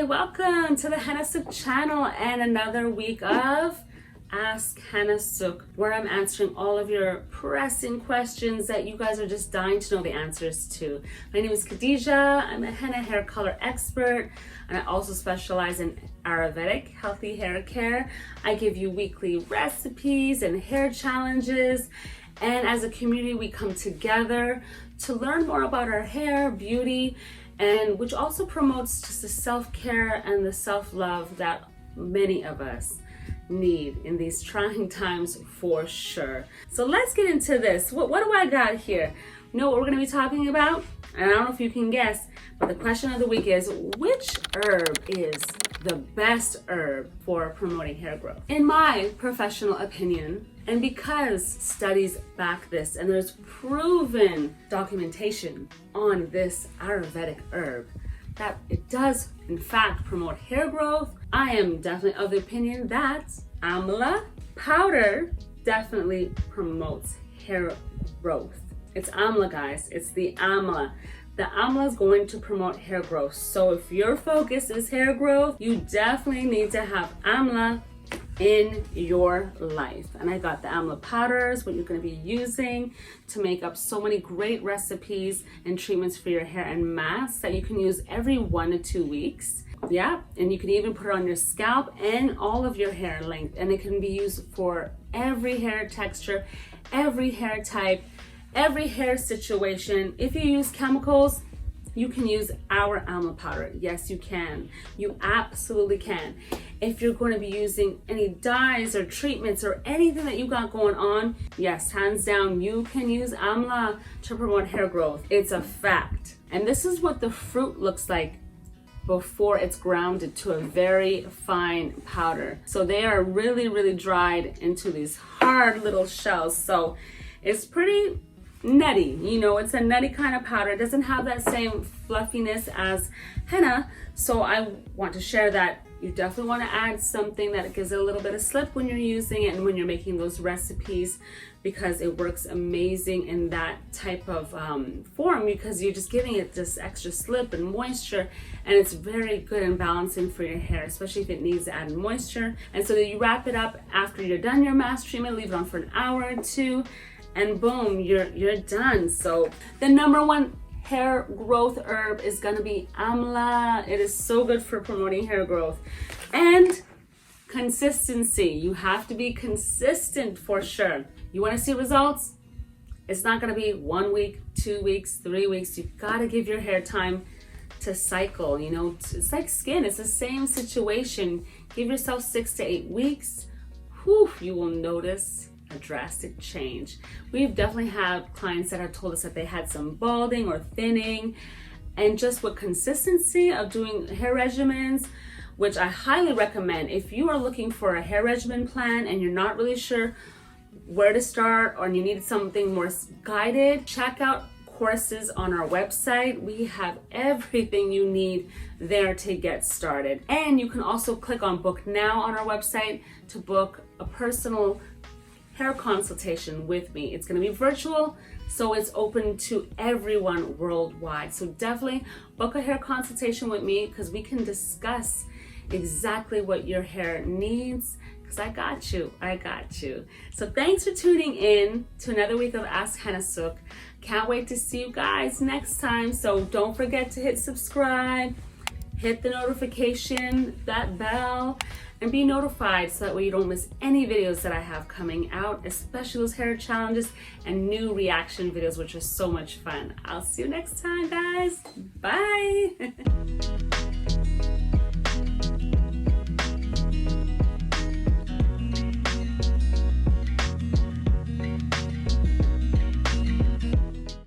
welcome to the Hennasooq channel and another week of Ask Hennasooq, where I'm answering all of your pressing questions that you guys are just dying to know the answers to. My name is Khadija. I'm a henna hair color expert, and I also specialize in Ayurvedic healthy hair care. I give you weekly recipes and hair challenges, and as a community we come together to learn more about our hair, beauty, and which also promotes just the self-care and the self-love that many of us need in these trying times for sure. So let's get into this. What do I got here? You know what we're going to be talking about? And I don't know if you can guess, but the question of the week is, which herb is the best herb for promoting hair growth? In my professional opinion, and because studies back this and there's proven documentation on this Ayurvedic herb that it does in fact promote hair growth, I am definitely of the opinion that Amla powder definitely promotes hair growth. It's Amla, guys. It's the Amla. The Amla is going to promote hair growth. So if your focus is hair growth, you definitely need to have Amla in your life. And I got the Amla powders, what you're going to be using to make up so many great recipes and treatments for your hair and masks that you can use every 1 to 2 weeks. Yeah, and you can even put it on your scalp and all of your hair length, and it can be used for every hair texture, every hair type, every hair situation. If you use chemicals, you can use our Amla powder. Yes, you can. You absolutely can. If you're going to be using any dyes or treatments or anything that you got going on, yes, hands down, you can use Amla to promote hair growth. It's a fact. And this is what the fruit looks like before it's grounded to a very fine powder. So they are really, really dried into these hard little shells. So it's pretty nutty, you know, it's a nutty kind of powder. It doesn't have that same fluffiness as henna. So I want to share that you definitely want to add something that gives it a little bit of slip when you're using it and when you're making those recipes, because it works amazing in that type of form, because you're just giving it this extra slip and moisture, and it's very good and balancing for your hair, especially if it needs added moisture. And so that you wrap it up after you're done your mask treatment, leave it on for an hour or two, and boom, you're done. So the number one hair growth herb is gonna be Amla. It is so good for promoting hair growth. And consistency. You have to be consistent for sure. You wanna see results? It's not gonna be 1 week, 2 weeks, 3 weeks. You've gotta give your hair time to cycle. You know, it's like skin, it's the same situation. Give yourself 6 to 8 weeks. Whew, you will notice a drastic change. We've definitely had clients that have told us that they had some balding or thinning, and just with consistency of doing hair regimens, which I highly recommend. If you are looking for a hair regimen plan and you're not really sure where to start, or you need something more guided, check out courses on our website. We have everything you need there to get started. And you can also click on book now on our website to book a personal hair consultation with me. It's going to be virtual, so it's open to everyone worldwide. So definitely book a hair consultation with me, because we can discuss exactly what your hair needs, because I got you. So thanks for tuning in to another week of Ask Hennasooq. Can't wait to see you guys next time. So don't forget to hit subscribe, hit the notification, that bell, and be notified so that way you don't miss any videos that I have coming out, especially those hair challenges and new reaction videos, which are so much fun. I'll see you next time, guys. Bye.